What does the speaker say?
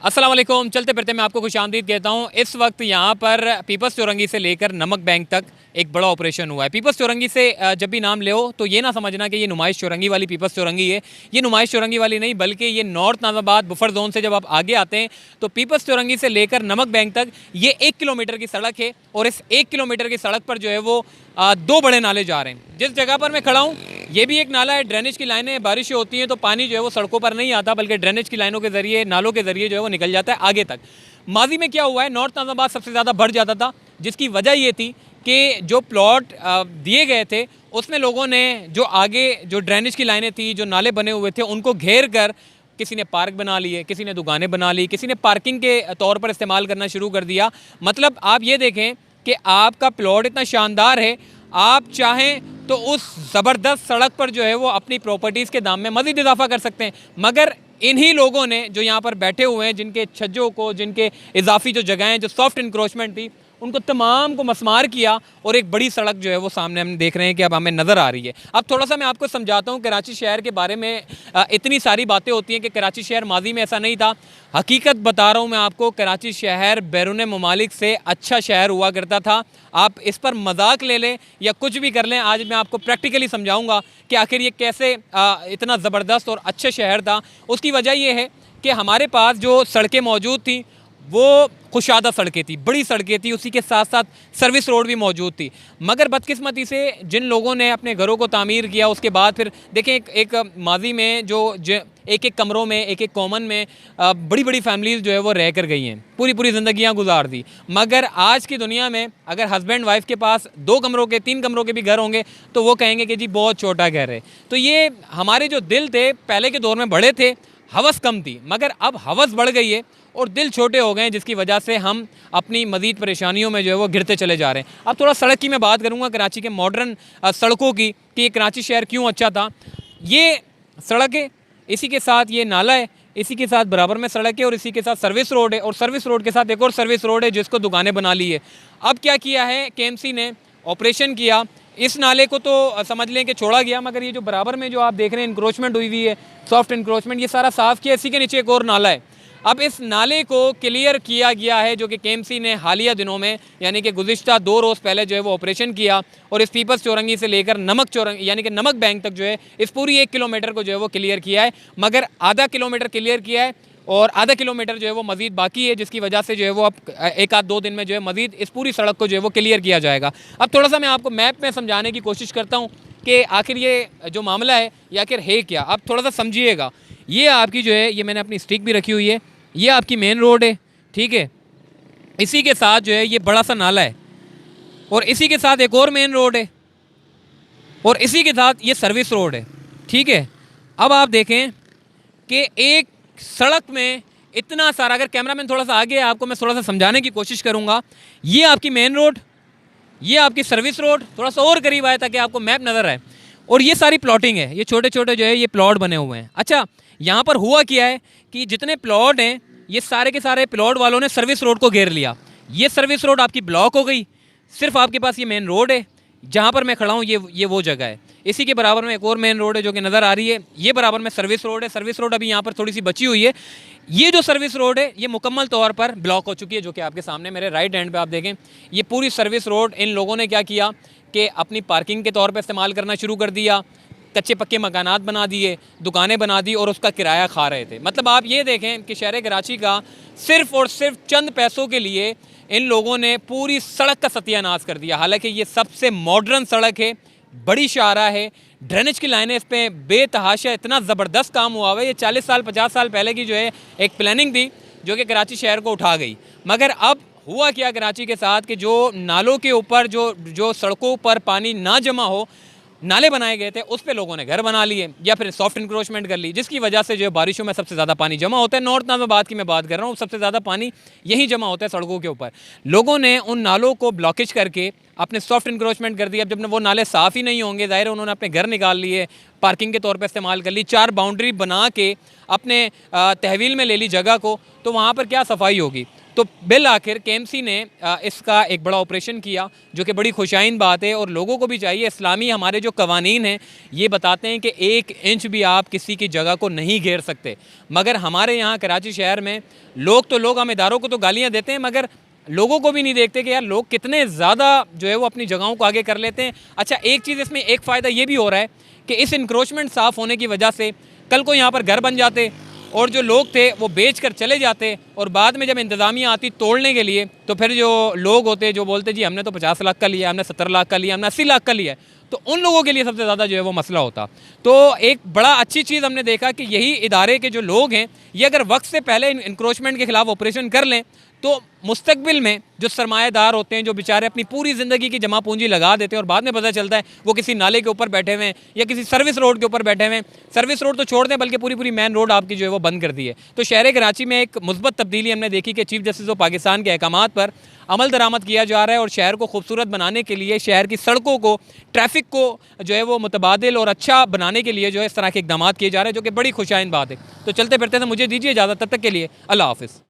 अस्सलाम वालेकुम। चलते फिरते मैं आपको खुशामदीद कहता हूँ। इस वक्त यहाँ पर पीपल्स चौरंगी से लेकर नमक बैंक तक एक बड़ा ऑपरेशन हुआ है। पीपल्स चौरंगी से जब भी नाम ले हो तो ये ना समझना कि ये नुमाइश चौरंगी वाली पीपल्स चौरंगी है। ये नुमाइश चौरंगी वाली नहीं, बल्कि ये नॉर्थ नाज़ाबाद बुफर जोन से जब आप आगे आते हैं तो पीपल्स चौरंगी से लेकर नमक बैंक तक ये 1 किलोमीटर की सड़क है। और इस 1 किलोमीटर की सड़क पर जो है वो 2 बड़े नाले जा रहे हैं। जिस जगह पर मैं खड़ा हूँ ये भी एक नाला है। ड्रेनेज की लाइनें, बारिशें होती हैं तो पानी जो है वो सड़कों पर नहीं आता, बल्कि ड्रेनेज की लाइनों के ज़रिए, नालों के ज़रिए जो है वो निकल जाता है आगे तक। माजी में क्या हुआ है, नॉर्थ नाज़ाबाद सबसे ज़्यादा बढ़ जाता था, जिसकी वजह ये थी कि जो प्लॉट दिए गए थे उसमें लोगों ने जो आगे जो ड्रेनेज की लाइनें थी, जो नाले बने हुए थे, उनको घेर कर किसी ने पार्क बना लिए, किसी ने दुकानें बना ली, किसी ने पार्किंग के तौर पर इस्तेमाल करना शुरू कर दिया। मतलब आप ये देखें कि आपका प्लॉट इतना शानदार है, आप चाहें तो उस ज़बरदस्त सड़क पर जो है वो अपनी प्रॉपर्टीज़ के दाम में मज़ीद इजाफा कर सकते हैं। मगर इन्हीं लोगों ने जो यहाँ पर बैठे हुए हैं, जिनके छज्जों को, जिनके इजाफी जो जगहें, जो सॉफ्ट इंक्रोचमेंट थी, उनको तमाम को मस्मार किया और एक बड़ी सड़क जो है वो सामने हम देख रहे हैं कि अब हमें नज़र आ रही है। अब थोड़ा सा मैं आपको समझाता हूँ कराची शहर के बारे में। इतनी सारी बातें होती हैं कि कराची शहर माजी में ऐसा नहीं था। हकीकत बता रहा हूँ मैं आपको, कराची शहर बैरून ममालिक से अच्छा शहर हुआ करता था। आप इस पर मजाक ले लें या कुछ भी कर लें, आज मैं आपको प्रैक्टिकली समझाऊँगा कि आखिर ये कैसे इतना ज़बरदस्त और अच्छा शहर था। उसकी वजह यह है कि हमारे पास जो सड़कें मौजूद थी वो खुशादा सड़कें थी, बड़ी सड़कें थी, उसी के साथ साथ सर्विस रोड भी मौजूद थी। मगर बदकिस्मती से जिन लोगों ने अपने घरों को तामीर किया, उसके बाद फिर देखें एक माजी में जो एक एक कमरों में, एक एक कॉमन में बड़ी बड़ी फैमिलीज़ जो है वो रह कर गई हैं, पूरी पूरी ज़िंदगियाँ गुजार दी। मगर आज की दुनिया में अगर हस्बैंड वाइफ के पास 2 कमरों के, 3 कमरों के भी घर होंगे तो वो कहेंगे कि जी बहुत छोटा घर है। तो ये हमारे जो दिल थे पहले के दौर में बड़े थे, हवस कम थी, मगर अब हवस बढ़ गई है और दिल छोटे हो गए हैं, जिसकी वजह से हम अपनी मज़ीद परेशानियों में जो है वो गिरते चले जा रहे हैं। अब थोड़ा सड़क की मैं बात करूँगा, कराची के मॉडर्न सड़कों की, कि ये कराची शहर क्यों अच्छा था। ये सड़क है, इसी के साथ ये नाला है, इसी के साथ बराबर में सड़क है और इसी के साथ सर्विस रोड है, और सर्विस रोड के साथ एक और सर्विस रोड है जिसको दुकानें बना ली है। अब क्या किया है, KMC ने ऑपरेशन किया, इस नाले को तो समझ लें कि छोड़ा गया, मगर ये जो बराबर में जो आप देख रहे हैं इंक्रोचमेंट हुई हुई है, सॉफ्ट इंक्रोचमेंट, ये सारा साफ़ किया। इसी के नीचे एक और नाला है। अब इस नाले को क्लियर किया गया है, जो कि KMC ने हालिया दिनों में, यानी कि गुज़िश्ता 2 रोज़ पहले जो है वो ऑपरेशन किया और इस पीपल्स चौरंगी से लेकर नमक चौरंगी यानी कि नमक बैंक तक जो है इस पूरी 1 किलोमीटर को जो है वो क्लियर किया है। मगर आधा किलोमीटर क्लियर किया है और आधा किलोमीटर जो है वो मज़ीद बाकी है, जिसकी वजह से जो है वो अब 1-2 दिन में जो है मज़ीद इस पूरी सड़क को जो है वो क्लियर किया जाएगा। अब थोड़ा सा मैं आपको मैप में समझाने की कोशिश करता हूँ कि आखिर ये जो मामला है ये आखिर है क्या। आप थोड़ा सा समझिएगा। ये आपकी जो है, ये मैंने अपनी स्टिक भी रखी हुई है, ये आपकी मेन रोड है, ठीक है। इसी के साथ जो है ये बड़ा सा नाला है और इसी के साथ एक और मेन रोड है और इसी के साथ ये सर्विस रोड है, ठीक है। अब आप देखें कि एक सड़क में इतना सारा, अगर कैमरामैन थोड़ा सा आगे है आपको मैं थोड़ा सा समझाने की कोशिश करूँगा। ये आपकी मेन रोड, ये आपकी सर्विस रोड, थोड़ा सा और करीब आए ताकि आपको मैप नज़र आए, और ये सारी प्लॉटिंग है, ये छोटे छोटे जो है ये प्लॉट बने हुए हैं। अच्छा, यहाँ पर हुआ क्या है कि जितने प्लॉट हैं ये सारे के सारे प्लॉट वालों ने सर्विस रोड को घेर लिया। ये सर्विस रोड आपकी ब्लॉक हो गई, सिर्फ आपके पास ये मेन रोड है। जहाँ पर मैं खड़ा हूँ ये वो जगह है। इसी के बराबर में एक और मेन रोड है जो कि नज़र आ रही है, ये बराबर में सर्विस रोड है। सर्विस रोड अभी यहाँ पर थोड़ी सी बची हुई है। ये जो सर्विस रोड है ये मुकम्मल तौर पर ब्लॉक हो चुकी है, जो कि आपके सामने मेरे राइट हैंड पे आप देखें। ये पूरी सर्विस रोड इन लोगों ने क्या किया कि अपनी पार्किंग के तौर पर इस्तेमाल करना शुरू कर दिया, कच्चे पक्के मकानात बना दिए, दुकानें बना दी और उसका किराया खा रहे थे। मतलब आप ये देखें कि शहर कराची का सिर्फ़ और सिर्फ चंद पैसों के लिए इन लोगों ने पूरी सड़क का सत्यानाश कर दिया। हालांकि ये सबसे मॉडर्न सड़क है, बड़ी शाहरा है, ड्रेनेज की लाइनें इस पर बेतहाशा, इतना ज़बरदस्त काम हुआ हुआ है। ये 40 साल 50 साल पहले की जो है एक प्लानिंग थी जो कि कराची शहर को उठा गई। मगर अब हुआ क्या कराची के साथ कि जो नालों के ऊपर जो सड़कों पर पानी ना जमा हो, नाले बनाए गए थे, उस पे लोगों ने घर बना लिए या फिर सॉफ्ट इंक्रोचमेंट कर ली, जिसकी वजह से जो बारिशों में सबसे ज़्यादा पानी जमा होता है। नॉर्थ नाज़ाबाद की मैं बात कर रहा हूँ, सबसे ज़्यादा पानी यहीं जमा होता है सड़कों के ऊपर। लोगों ने उन नालों को ब्लॉकेज करके अपने सॉफ्ट इंक्रोचमेंट कर दिया। अब जब वो नाले साफ़ ही नहीं होंगे, ज़ाहिर है उन्होंने अपने घर निकाल लिए, पार्किंग के तौर पर इस्तेमाल कर ली, 4 बाउंड्री बना के अपने तहवील में ले ली जगह को, तो वहाँ पर क्या सफाई होगी। तो बिल आखिर केएमसी ने इसका एक बड़ा ऑपरेशन किया, जो कि बड़ी खुशाइन बात है। और लोगों को भी चाहिए, इस्लामी हमारे जो कवानीन हैं ये बताते हैं कि 1 इंच भी आप किसी की जगह को नहीं घेर सकते। मगर हमारे यहाँ कराची शहर में लोग हम इदारों को तो गालियाँ देते हैं, मगर लोगों को भी नहीं देखते कि यार लोग कितने ज़्यादा जो है वो अपनी जगहों को आगे कर लेते हैं। अच्छा, एक चीज़ इसमें एक फ़ायदा ये भी हो रहा है कि इस इंक्रोचमेंट साफ़ होने की वजह से कल को यहाँ पर घर बन जाते और जो लोग थे वो बेच कर चले जाते, और बाद में जब इंतज़ामिया आती तोड़ने के लिए तो फिर जो लोग होते जो बोलते जी हमने तो 50 लाख का लिया, हमने 70 लाख का लिया, हमने 80 लाख का लिया, तो उन लोगों के लिए सबसे ज़्यादा जो है वो मसला होता। तो एक बड़ा अच्छी चीज़ हमने देखा कि यही इदारे के जो लोग हैं ये अगर वक्त से पहले इंक्रोचमेंट के ख़िलाफ़ ऑपरेशन कर लें तो मुस्तकबिल में जो सरमाएदार होते हैं, जो बेचारे अपनी पूरी ज़िंदगी की जमा पूंजी लगा देते हैं और बाद में पता चलता है वो किसी नाले के ऊपर बैठे हुए हैं या किसी सर्विस रोड के ऊपर बैठे हुए हैं, सर्विस रोड तो छोड़ दें बल्कि पूरी मेन रोड आपकी जो है वो बंद कर दी है। तो शहर कराची में एक मुस्बत तब्दीली हमने देखी कि चीफ जस्टिस ऑफ पाकिस्तान के अहकामात पर अमल दरामद किया जा रहा है और शहर को खूबसूरत बनाने के लिए, शहर की सड़कों को, ट्रैफिक को जो है वो मुतबादिल और अच्छा बनाने के लिए जो है इस तरह के इकदाम किए जा रहे हैं, जो कि बड़ी खुशाइन बात है। तो चलते फिरते थे, मुझे दीजिए इजाज़त, तब तक के लिए अल्लाह हाफ़िज़।